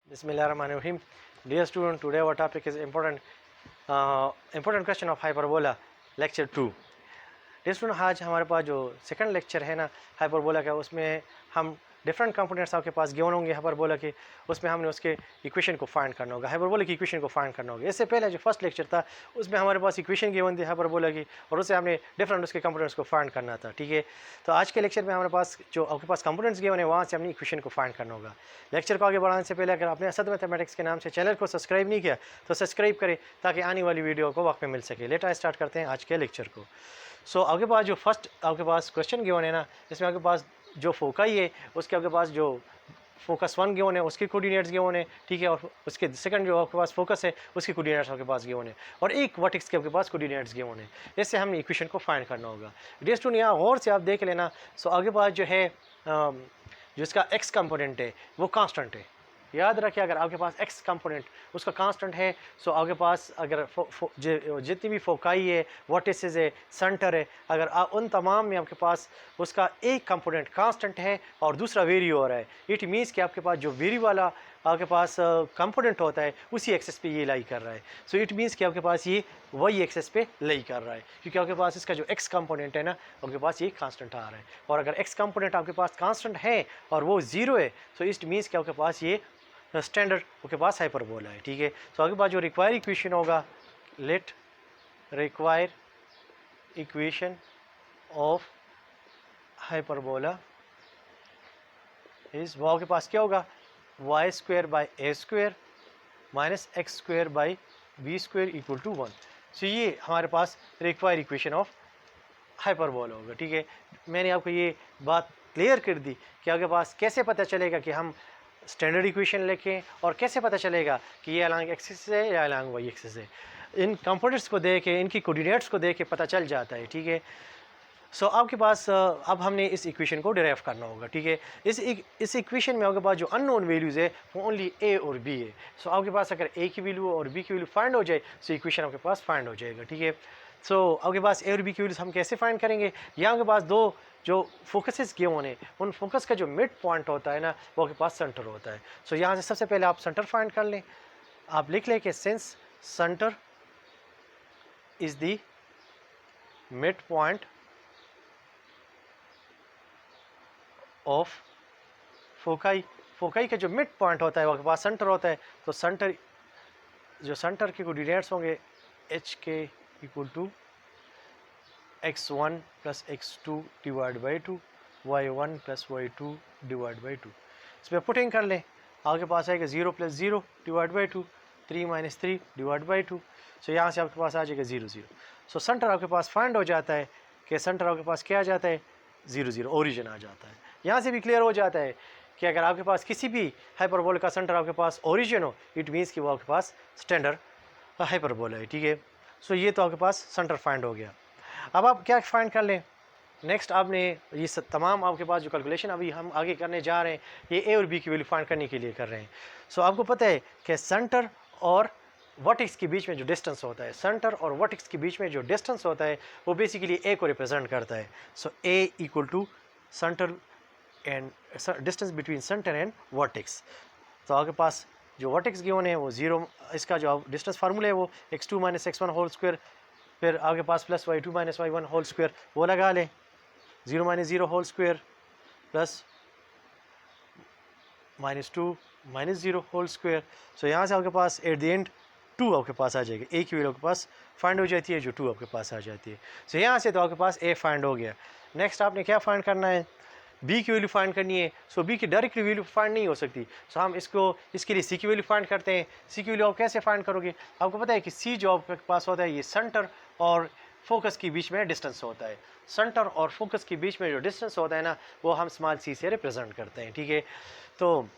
Bismillahirrahmanirrahim. Dear student, today our topic is important question of hyperbola, lecture 2. Dear student, आज हमारे पास जो second lecture है ना hyperbola का, उसमें हम डिफरेंट कंपोनेंट्स आपके पास गिवन होंगे हाइपरबोला के, उसमें हमने उसके इक्वेशन को फाइंड करना होगा, हाइपरबोला की इक्वेशन को फाइंड करना होगा। इससे पहले जो फर्स्ट लेक्चर था उसमें हमारे पास इक्वेशन गिवन थी हाइपरबोला की, और उससे हमने डिफरेंट उसके कंपोनेंट्स को फाइंड करना था। ठीक है, तो आज के लेक्चर में हमारे पास जो आपके पास कंपोनेंट्स गिवन है वहाँ से हमने इक्वेशन को फाइंड करना होगा। लेक्चर को आगे बढ़ाने से पहले अगर आपने असद मैथमेटिक्स के नाम से चैनल को सब्सक्राइब नहीं किया तो सब्सक्राइब करें ताकि आने वाली वीडियो को वक्त में मिल सके। लेट स्टार्ट करते हैं आज के लेक्चर को। सो आपके पास जो फर्स्ट आपके पास क्वेश्चन गिवन है ना, इसमें आपके पास जो फोकाई है उसके आपके पास जो फोकस 1 गिवन है उसके कोऑर्डिनेट्स गिवन है। ठीक है, और उसके सेकंड जो आपके पास फोकस है उसके कोऑर्डिनेट्स आपके पास गिवन है, और एक वर्टेक्स के आपके पास कोऑर्डिनेट्स गिवन है। इससे हमने इक्वेशन को फाइंड करना होगा। डियर स्टूडेंट, यहाँ गौर से आप देख लेना। सो आपके पास जो है जो इसका एक्स कंपोनेंट है वो कांस्टेंट है। याद रखिए, अगर आपके पास एक्स कंपोनेंट उसका कांस्टेंट है, सो आपके पास अगर जितनी भी फोकाई है, वर्टिसेस है, सेंटर है, अगर उन तमाम में आपके पास उसका एक कंपोनेंट कांस्टेंट है और दूसरा वेरी हो रहा है, इट मीन्स कि आपके पास जो वेरी वाला आपके पास कंपोनेंट होता है उसी एक्सेस पे ये लाई कर रहा है। सो इट मीन्स कि आपके पास ये वही एक्सेस पे लाई कर रहा है, क्योंकि आपके पास इसका जो एक्स कंपोनेंट है ना आपके पास ये कांस्टेंट आ रहा है। और अगर एक्स कंपोनेंट आपके पास कांस्टेंट है और वो ज़ीरो है, सो इट मीन्स कि आपके पास ये स्टैंडर्ड आपके पास हाइपरबोला है। ठीक है, तो आपके पास जो रिक्वायर इक्वेशन होगा, let require equation of hyperbola is, वो आपके पास क्या होगा, Y square by A square minus X square by B square equal to 1। So ये हमारे पास रिक्वायर इक्वेशन ऑफ हाइपरबोला होगा। ठीक है, मैंने आपको ये बात क्लियर कर दी कि आपके पास कैसे पता चलेगा कि हम स्टैंडर्ड इक्वेशन लिखें, और कैसे पता चलेगा कि ये अलॉन्ग एक्सिस है या अलॉन्ग वाई एक्सिस है। इन कंपोनेंट्स को देख के, इनकी कोऑर्डिनेट्स को देख के पता चल जाता है। ठीक है, सो आपके पास अब हमने इस इक्वेशन को डिराइव करना होगा। ठीक है, इस इक्वेशन में आपके पास जो अननोन वैल्यूज़ है वो ओनली ए और बी है। सो आपके पास अगर ए की वैल्यू और बी की वैल्यू फाइंड हो जाए तो इक्वेशन आपके पास फाइंड हो जाएगा। ठीक है, सो आपके पास ए और बी की वैल्यूज हम कैसे फाइंड करेंगे। यहाँ आपके पास दो जो फोकसेस किए होने, उन फोकस का जो मिड पॉइंट होता है ना वो आपके पास सेंटर होता है। सो यहाँ से सबसे पहले आप सेंटर फाइंड कर लें। आप लिख लें कि since centre is the mid point of foci, foci का जो मिड पॉइंट होता है वो आपके पास सेंटर होता है। तो सेंटर जो सेंटर के कोऑर्डिनेट्स होंगे एच के equal to x1 plus x2 divide by 2, y1 plus y2 divide by 2। इसमें पुटिंग कर लें, आपके पास आएगा 0 plus 0 divide by 2, 3 minus 3 divide by 2। So यहाँ से आपके पास आ जाएगा 0 0। सो सेंटर आपके पास फाइंड हो जाता है कि सेंटर आपके पास क्या आ जाता है, 0 0 ओरिजिन आ जाता है। यहाँ से भी क्लियर हो जाता है कि अगर आपके पास किसी भी हाइपरबोला का सेंटर आपके पास ओरिजिन हो, इट मीन्स कि वो आपके पास स्टैंडर्ड हाइपरबोला है। ठीक है, सो ये तो आपके पास सेंटर फाइंड हो गया। अब आप क्या फाइंड कर लें, नेक्स्ट आपने ये तमाम आपके पास जो कैलकुलेशन अभी हम आगे करने जा रहे हैं ये ए और बी की वैल्यू फाइंड करने के लिए कर रहे हैं। सो आपको पता है कि सेंटर और वर्टेक्स के बीच में जो डिस्टेंस होता है, सेंटर और वर्टेक्स के बीच में जो डिस्टेंस होता है वो बेसिकली ए को रिप्रेजेंट करता है। So A equal to center and distance between center and vertex. तो आपके पास जो वर्टेक्स गिवन है वो 0, इसका जो डिस्टेंस फार्मूला है वो x2 minus x1 whole square, फिर आपके पास plus y2 minus y1 whole square वो लगा लें, 0 minus 0 whole square plus minus 2 minus 0 whole square. So यहाँ से आपके पास एट द एंड 2 आपके पास आ जाएगा, ए की वैल्यू आपके पास फाइंड हो जाती है जो 2 आपके पास आ जाती है। सो यहाँ से तो आपके पास ए फाइंड हो गया। नेक्स्ट आपने क्या फाइंड करना है, बी की वैल्यू फाइंड करनी है। सो बी की डायरेक्टली वैल्यू फाइंड नहीं हो सकती, सो हम इसके लिए सी की वैल्यू फाइंड करते हैं। सी की वैल्यू आप कैसे फाइंड करोगे, आपको पता है कि सी जो आपके पास होता है ये सेंटर और फोकस के बीच में डिस्टेंस होता है। सेंटर और फोकस के बीच में जो डिस्टेंस होता है ना वो हम स्मॉल सी से रिप्रेजेंट करते हैं। ठीक है, तो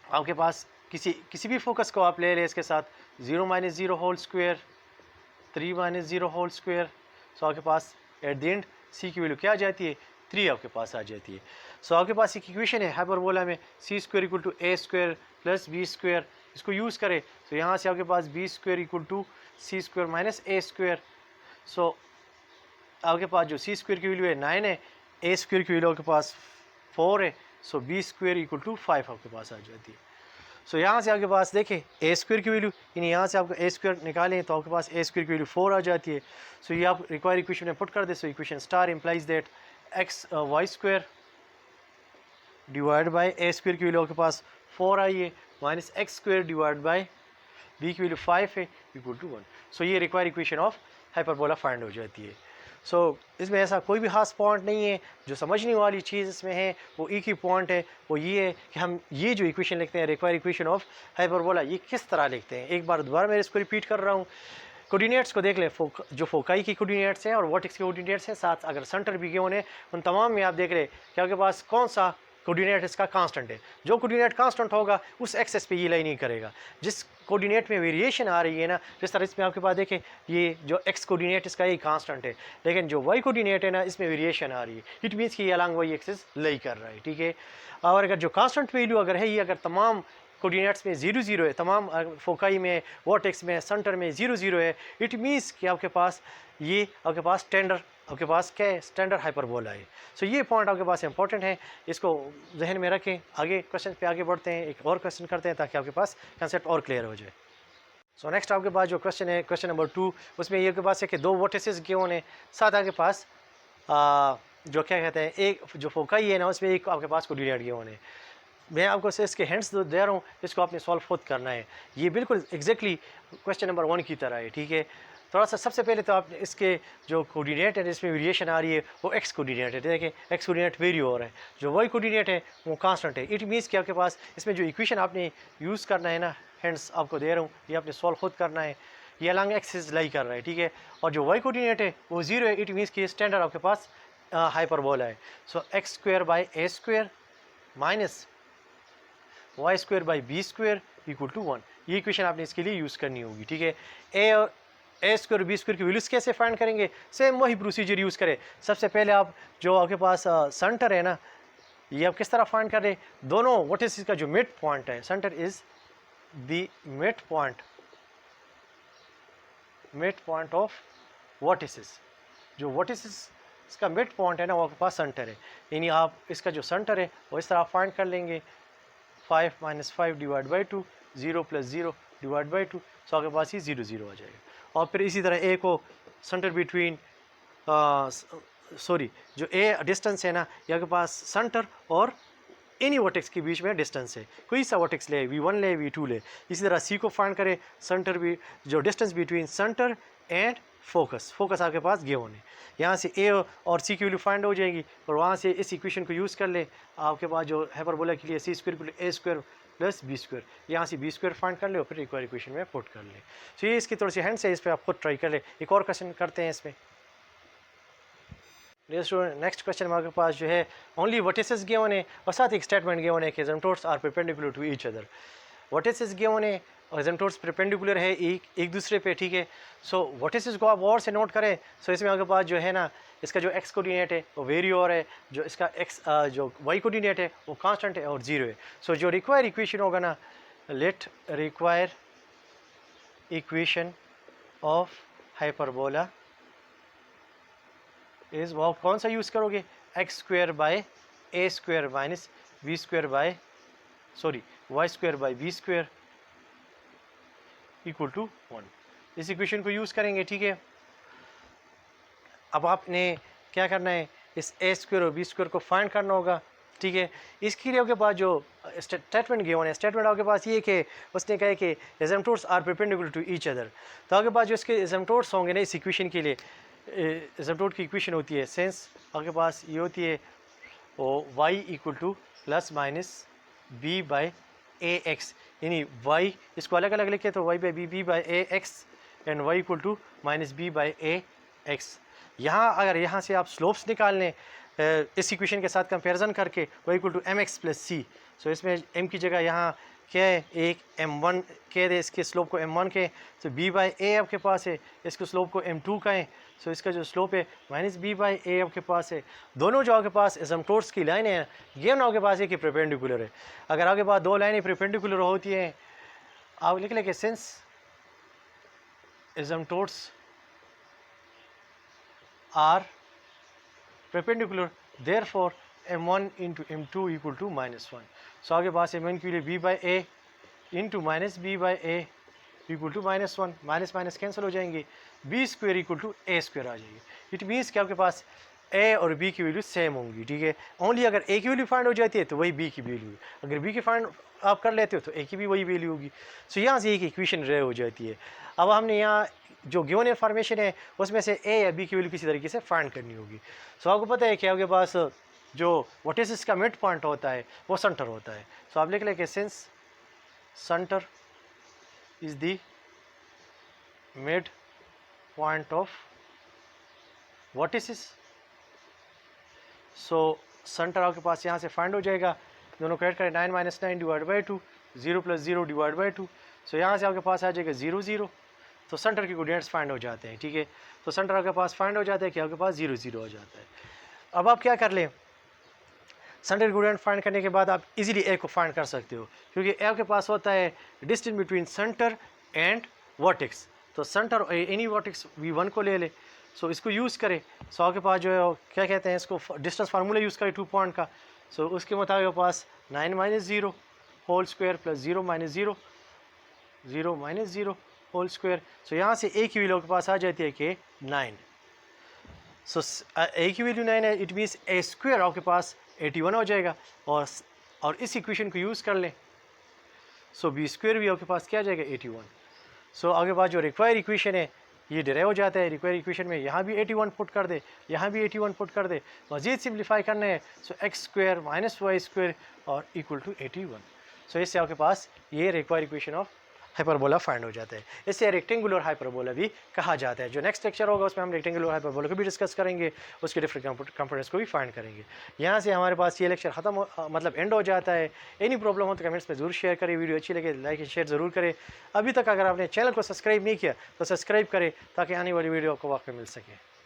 आपके पास किसी भी फोकस को आप ले लें, इसके साथ 0 minus 0 whole square, 3 minus 0 whole square. So आपके पास एट द एंड सी की वैल्यू क्या आ जाती है, 3 आपके पास आ जाती है। सो आपके पास एक इक्वेशन है हाइपरबोला में, C square equal to A square plus B square, इसको यूज़ करें तो यहाँ से आपके पास B square equal to C square minus A square. So आपके पास जो सी स्क्वायर की वैल्यू है 9 है, ए स्क्वायर की वैल्यू आपके पास 4 है, सो बी स्क्वायर इक्वल टू 5 आपके पास आ जाती है। सो यहाँ से आपके पास देखें ए स्क्वायर की वैल्यू, यानी यहाँ से आपको ए स्क्वायर निकालें तो आपके पास ए स्क्वायर की वैल्यू 4 आ जाती है। सो ये आप रिक्वायर इक्वेशन में पुट कर दे। So equation star implies that X Y square divide by A square की वैल्यू आपके पास 4 आई है minus X square divide by B की वैल्यू 5 है इक्वल टू 1। सो ये require equation of hyperbola find हो जाती है। सो इसमें ऐसा कोई भी खास पॉइंट नहीं है। जो समझने वाली चीज़ इसमें है वो एक ही पॉइंट है, वो ये है कि हम ये जो इक्वेशन लिखते हैं रिक्वायर इक्वेशन ऑफ हाइपरबोला, ये किस तरह लिखते हैं। एक बार दोबारा मैं इसको रिपीट कर रहा हूँ। कोऑर्डिनेट्स को देख लें, जो फोकाई की कोऑर्डिनेट्स हैं और वर्टेक्स के कोऑर्डिनेट्स हैं, साथ अगर सेंटर भी गिवन है, उन तमाम में आप देख रहे कि आपके पास कौन सा कोऑर्डिनेट इसका कांस्टेंट है। जो कोऑर्डिनेट कांस्टेंट होगा उस एक्सेस पे ये लाइन नहीं करेगा। जिस कोऑर्डिनेट में वेरिएशन आ रही है ना, जिस तरह इसमें आपके पास देखें ये जो एक्स कोऑर्डिनेट इसका ये कांस्टेंट है, लेकिन जो वाई कोऑर्डिनेट है ना इसमें वेरिएशन आ रही है। इट मीन्स कि ये अलॉन्ग वाई एक्सेस लाई कर रहा है, ठीक है। और अगर जो कांस्टेंट वैल्यू अगर है, ये अगर तमाम कोऑर्डिनेट्स में 0 0 है, तमाम फोकाई में वर्टेक्स में सेंटर में 0 0 है, इट मीन्स कि आपके पास ये आपके पास स्टैंडर्ड आपके पास क्या है, स्टैंडर्ड हाइपरबोला है। सो ये पॉइंट आपके पास इंपॉर्टेंट है, इसको जहन में रखें। आगे क्वेश्चन पे आगे बढ़ते हैं, एक और क्वेश्चन करते हैं ताकि आपके पास कंसेप्ट और क्लियर हो जाए। सो नेक्स्ट आपके पास जो क्वेश्चन है, क्वेश्चन नंबर 2, उसमें ये आपके पास है कि दो वर्टिसेस गिवन है, साथ आपके पास जो क्या कहते हैं एक जो फोकाई है ना उसमें एक आपके पास कोऑर्डिनेट गिवन है। मैं आपको इसके हिंट्स दे रहा हूँ, इसको आपने सॉल्व खुद करना है। ये बिल्कुल एग्जैक्टली क्वेश्चन नंबर 1 की तरह है, ठीक है। थोड़ा सा सबसे पहले तो आप इसके जो कोऑर्डिनेट है इसमें वेरिएशन आ रही है वो एक्स कोऑर्डिनेट है, देखें एक्स कोऑर्डिनेट वेरी हो रहा है, जो वाई कोऑर्डिनेट है वो कांस्टेंट है। इट मीन्स कि आपके पास इसमें जो इक्वेशन आपने यूज़ करना है ना, हिंट्स आपको दे रहा हूँ, ये आपने सॉल्व खुद करना है। ये अलॉन्ग एक्सिस लाई कर रहा है, ठीक है। और जो वाई कोऑर्डिनेट है वो 0 है, इट मीन्स कि स्टैंडर्ड आपके पास हाइपरबोला है। So X square by A square minus Y square by B square equal to 1। ये इक्वेशन आपने इसके लिए यूज़ करनी होगी, ठीक है। ए और ए स्क्वायर बी स्क्वायर की वैल्यूज कैसे फाइंड करेंगे, सेम वही प्रोसीजर यूज़ करें। सबसे पहले आप जो आपके पास सेंटर है ना, ये आप किस तरह फाइंड कर रहे हैं, दोनों व्हाट इज इसका जो मिड पॉइंट है, centre is the mid point of vertices. जो वर्टिसेस इसका मिड पॉइंट है ना वो आपके पास सेंटर है, यानी आप इसका जो सेंटर है वो इस तरह फाइंड कर लेंगे 5 - 5 डिवाइड बाई 2, 0 + 0 डिवाइड बाई 2। सो आपके पास ही 0 0 आ जाएगा। और फिर इसी तरह ए को सेंटर बिटवीन जो ए डिस्टेंस है ना, ये आपके पास सेंटर और एनी वर्टेक्स के बीच में डिस्टेंस है, कोई सा वर्टेक्स ले, V1 ले V2 ले। इसी तरह सी को फाइंड करें, सेंटर भी जो distance between center and focus आपके पास गिवन है। यहाँ से ए और सी की वैल्यू फाइंड हो जाएगी और वहाँ से इस इक्वेशन को यूज़ कर ले। आपके पास जो हाइपरबोला के लिए सी स्क्वायर ए स्क्वायर प्लस बी स्क्वायर, यहाँ से बी स्क्वायर फाइंड कर ले और फिर रिक्वायर इक्वेशन में पुट कर ले। तो ये इसकी थोड़ी सी हैंड्स है, इस पर आप खुद ट्राई कर ले। एक और क्वेश्चन करते हैं इसमें। नेक्स्ट क्वेश्चन में आपके पास जो है ओनली वर्टिसेस गिवन है और साथ एक स्टेटमेंट गिवन है कि asymptotes are perpendicular to each other. Vertices given है और एसिम्पटोट्स परपेंडिकुलर है एक दूसरे पे, ठीक है। सो वर्टिसेस को आप और से नोट करें। सो इसमें आपके पास जो है ना, इसका जो एक्स कोऑर्डिनेट है वो वेरी और है, जो इसका एक्स जो वाई कोऑर्डिनेट है वो कांस्टेंट है और 0 है। सो जो रिक्वायर इक्वेशन होगा ना, let require equation of hyperbola is वो कौन सा यूज़ करोगे, X square by A square minus B square by Y square by B square equal to 1। इस इक्वेशन को यूज़ करेंगे, ठीक है। अब आपने क्या करना है, इस ए स्क्वायर और बी स्क्वायर को फाइंड करना होगा, ठीक है। इसके लिए आपके पास जो स्टेटमेंट गिवन है, स्टेटमेंट आपके पास ये कि उसने कहा कि asymptotes are perpendicular to each other. तो आपके पास जो इसके एसिम्पटोट्स होंगे ना इस इक्वेशन के लिए, एसिम्पटोट की इक्वेशन होती है सेंस आपके पास ये होती है y equal to plus minus B by A X, यानी y इसको अलग अलग लिखे तो y by B by A X and y equal to minus B by A X. यहाँ अगर यहाँ से आप स्लोप्स निकाल लें इस इक्वेशन के साथ कंपैरिजन करके, y equal to M X plus C. So इसमें m की जगह यहाँ क्या है, एक m1 कह दे, इसके स्लोप को m1 कहें, तो b बाई ए आपके पास है, इसके स्लोप को m2 कहें, सो इसका जो स्लोप है माइनस b बाई ए आपके पास है। दोनों जो आपके पास एसिम्पटोट्स की लाइनें हैं, ये ना आपके पास है कि परपेंडिकुलर है। अगर आपके पास दो लाइनें परपेंडिकुलर होती हैं, आप लिख लें कि since asymptotes are perpendicular therefore m1 into m2 equal to -1। So आपके पास m1 के लिए b by A into minus B by A equal to -1, minus minus cancel हो जाएंगे, B square equal to A square आ जाएगी। It means कि आपके पास ए और बी की वैल्यू सेम होंगी, ठीक है। ओनली अगर ए की वैल्यू फाइंड हो जाती है तो वही बी की वैल्यू है, अगर बी की फाइंड आप कर लेते हो तो ए की भी वही वैल्यू होगी। सो यहाँ से एक इक्वेशन रे हो जाती है। अब हमने यहाँ जो गिवन इन्फॉर्मेशन है उसमें से ए या बी की वैल्यू किसी तरीके से फाइंड करनी होगी। सो आपको पता है कि आपके पास जो वर्टिसेस का मिड पॉइंट होता है वो सेंटर होता है। सो आप लिख लें कि since centre is the mid point of vertices, so centre आपके पास यहाँ से फाइंड हो जाएगा। दोनों को ऐड करें, 9 - 9 divide by 2, 0 + 0 divide by 2। So यहाँ से आपके पास आ जाएगा 0 0। तो सेंटर के कोऑर्डिनेट्स फाइंड हो जाते हैं, ठीक है। तो सेंटर आपके पास फाइंड हो जाता है कि आपके पास 0 0 हो जाता है। अब आप क्या कर लें, सेंटर कोऑर्डिनेट फाइंड करने के बाद आप इजीली ए को फाइंड कर सकते हो, क्योंकि ए आपके पास होता है distance between center and vertex. तो सेंटर एनी वर्टेक्स v1 को ले ले, सो इसको यूज़ करें। सो आपके पास जो है क्या कहते हैं इसको, डिस्टेंस फार्मूला यूज़ करें 2 पॉइंट का। सो उसके मुताबिक आपके पास 9 - 0 whole square plus 0 - 0, 0 - 0 whole square. So यहाँ से ए की वैल्यू के पास आ जाती है कि 9। सो ए की वैल्यू 9 है, इट मीन्स ए स्क्वायर आपके पास 81 हो जाएगा। और इस इक्वेशन को यूज़ कर लें, सो बी स्क्वायर भी आपके पास क्या आ जाएगा 81। सो आगे बाद जो रिक्वायर इक्वेशन है ये डिराइव हो जाता है। रिक्वायर इक्वेशन में यहाँ भी 81 पुट कर दे, यहाँ भी 81 पुट कर दे, मज़ीद सिंप्लीफाई करना है। So X square minus Y square और इक्वल टू 81। सो इससे आपके पास ये require equation of hyperbola find हो जाता है। इससे रेक्टेंगुलर हाइपरबोला भी कहा जाता है। जो नेक्स्ट लेक्चर होगा उसमें हम रेक्टेंगुलर हाइपरबोला को भी डिस्कस करेंगे, उसके डिफरेंट कंपोनेंट्स को भी फाइंड करेंगे। यहाँ से हमारे पास ये लेक्चर ख़त्म मतलब एंड हो जाता है। एनी प्रॉब्लम हो तो कमेंट्स में ज़रूर शेयर करें, वीडियो अच्छी लगे लाइक एंड शेयर ज़रूर करें। अभी तक अगर आपने चैनल को सब्सक्राइब नहीं किया तो सब्सक्राइब करें ताकि आने वाली वीडियो आपको वाकई मिल सके।